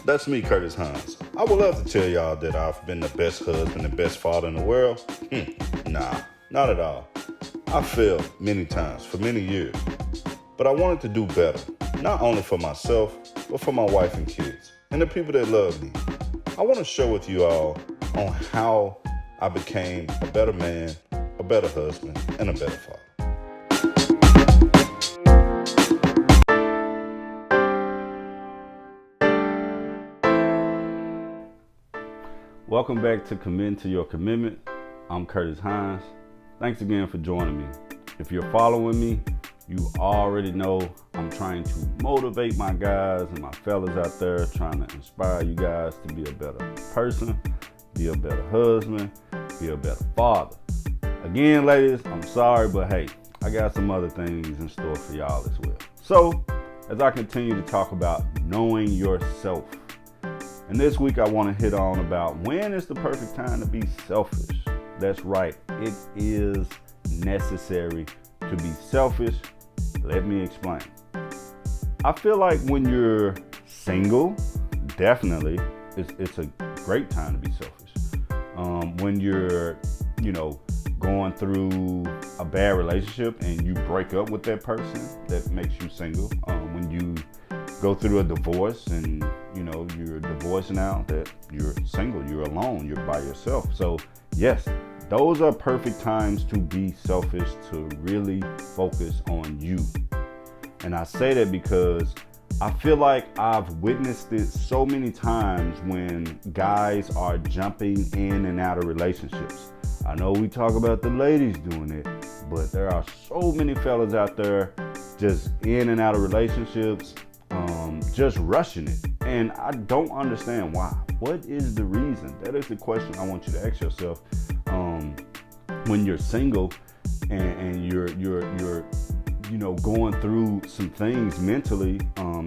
That's me, Curtis Hines. I would love to tell y'all that I've been the best husband and best father in the world. Nah, not at all. I failed many times for many years, but I wanted to do better, not only for myself, but for my wife and kids, and the people that love me. I want to share with you all on how I became a better man, a better husband, and a better father. Welcome back to Commit to Your Commitment. I'm Curtis Hines. Thanks again for joining me. If you're following me, you already know I'm trying to motivate my guys and my fellas out there, trying to inspire you guys to be a better person, be a better husband, be a better father. Again, ladies, I'm sorry, but hey, I got some other things in store for y'all as well. So, as I continue to talk about knowing yourself, and this week I want to hit on about when is the perfect time to be selfish. That's right, it is necessary to be selfish. Let me explain. I feel like when you're single, definitely, it's a great time to be selfish. When you're, going through a bad relationship and you break up with that person, that makes you single. When you go through a divorce and you're divorced now, that you're single, you're alone, you're by yourself. So yes, those are perfect times to be selfish, to really focus on you. And I say that because I feel like I've witnessed it so many times when guys are jumping in and out of relationships. I know we talk about the ladies doing it, but there are so many fellas out there just in and out of relationships, just rushing it. And I don't understand why. What is the reason? That is the question I want you to ask yourself. When you're single and you're going through some things mentally,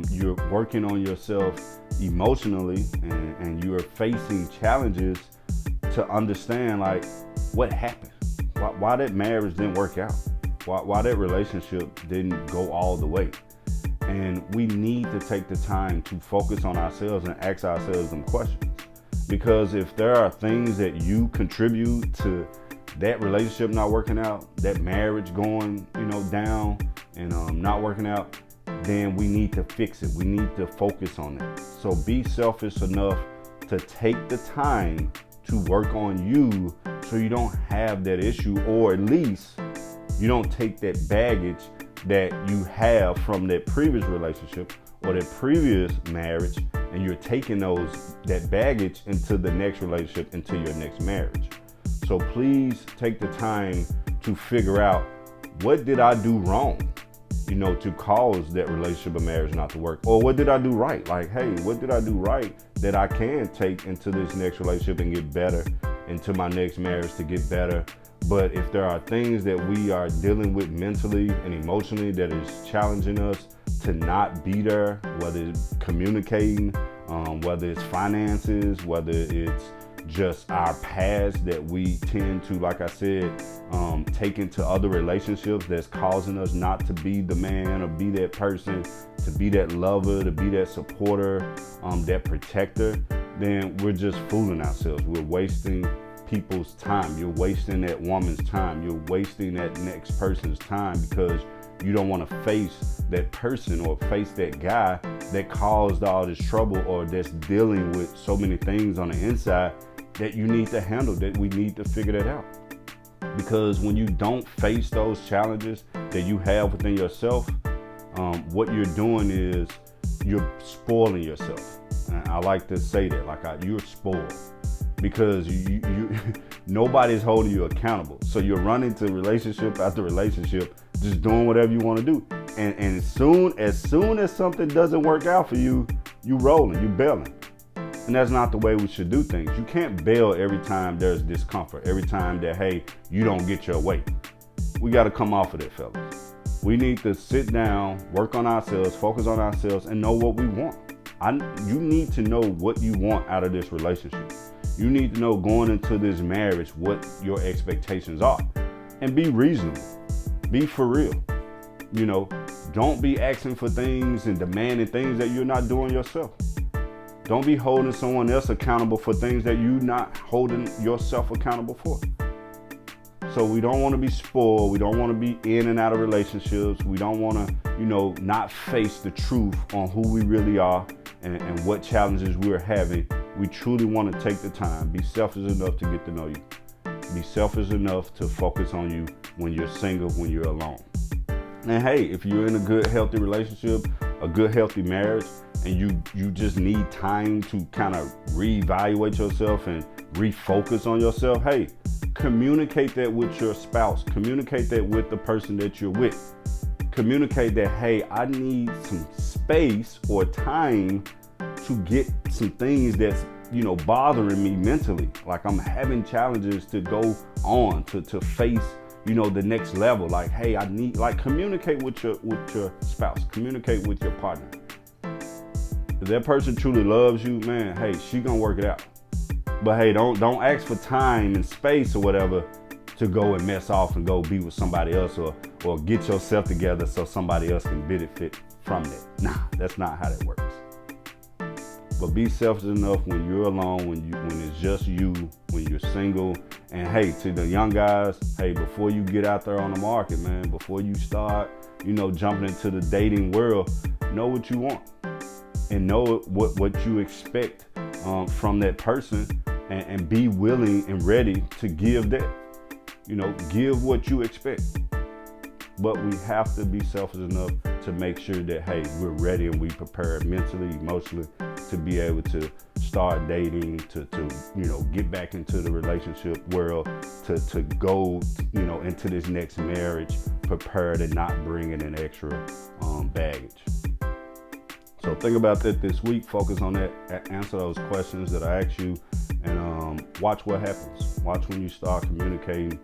you're working on yourself emotionally, and you're facing challenges to understand like what happened, why that marriage didn't work out, why that relationship didn't go all the way. And we need to take the time to focus on ourselves and ask ourselves some questions. Because if there are things that you contribute to that relationship not working out, that marriage going, down and not working out, then we need to fix it. We need to focus on it. So be selfish enough to take the time to work on you so you don't have that issue, or at least you don't take that baggage that you have from that previous relationship or that previous marriage, and you're taking that baggage into the next relationship, into your next marriage. So please take the time to figure out, what did I do wrong, to cause that relationship or marriage not to work? Or what did I do right? Like, hey, what did I do right that I can take into this next relationship and get better, into my next marriage to get better? But if there are things that we are dealing with mentally and emotionally that is challenging us to not be there, whether it's communicating, whether it's finances, whether it's just our past that we tend to, like I said, take into other relationships that's causing us not to be the man or be that person, to be that lover, to be that supporter, that protector, then we're just fooling ourselves. We're wasting people's time. You're wasting that woman's time. You're wasting that next person's time because you don't want to face that person or face that guy that caused all this trouble, or that's dealing with so many things on the inside that you need to handle, that we need to figure that out. Because when you don't face those challenges that you have within yourself, what you're doing is you're spoiling yourself. And I like to say that, you're spoiled. Because you nobody's holding you accountable. So you're running to relationship after relationship, just doing whatever you want to do. And as soon as something doesn't work out for you, you rolling, you bailing. And that's not the way we should do things. You can't bail every time there's discomfort, every time that, hey, you don't get your way. We got to come off of that, fellas. We need to sit down, work on ourselves, focus on ourselves, and know what we want. You need to know what you want out of this relationship. You need to know going into this marriage what your expectations are, and be reasonable. Be for real. Don't be asking for things and demanding things that you're not doing yourself. Don't be holding someone else accountable for things that you're not holding yourself accountable for. So we don't want to be spoiled. We don't want to be in and out of relationships. We don't want to, not face the truth on who we really are and what challenges we're having. We truly want to take the time, be selfish enough to get to know you. Be selfish enough to focus on you when you're single, when you're alone. And hey, if you're in a good, healthy relationship, a good, healthy marriage, and you just need time to kind of reevaluate yourself and refocus on yourself, hey, communicate that with your spouse. Communicate that with the person that you're with. Communicate that, hey, I need some space or time to get some things that's, bothering me mentally. Like I'm having challenges to go on, to face, the next level. Like, hey, I need, communicate with your spouse. Communicate with your partner. If that person truly loves you, man, hey, she gonna work it out. But hey, don't ask for time and space or whatever to go and mess off and go be with somebody else or get yourself together so somebody else can benefit from that. Nah, that's not how that works. But be selfish enough when you're alone, when it's just you, when you're single. And hey, to the young guys, hey, before you get out there on the market, man, before you start, jumping into the dating world, know what you want and know what you expect from that person, and be willing and ready to give that. Give what you expect. But we have to be selfish enough to make sure that, hey, we're ready and we prepared mentally, emotionally to be able to start dating, to get back into the relationship world, to go, into this next marriage prepared and not bringing an extra baggage. So think about that this week. Focus on that. Answer those questions that I asked you, and watch what happens. Watch when you start communicating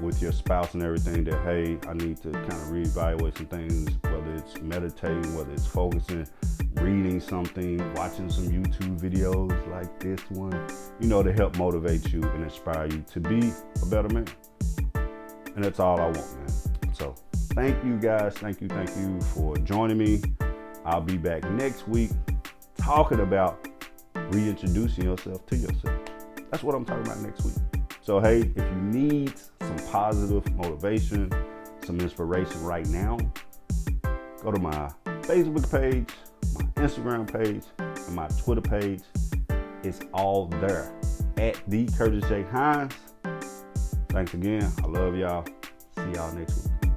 with your spouse and everything that, hey, I need to kind of reevaluate some things, whether it's meditating, whether it's focusing, reading something, watching some YouTube videos like this one, to help motivate you and inspire you to be a better man. And that's all I want, man. So thank you guys. Thank you for joining me. I'll be back next week talking about reintroducing yourself to yourself. That's what I'm talking about next week. So hey, if you need some positive motivation, some inspiration right now, go to my Facebook page, my Instagram page, and my Twitter page. It's all there at the Curtis J. Hines. Thanks again. I love y'all. See y'all next week.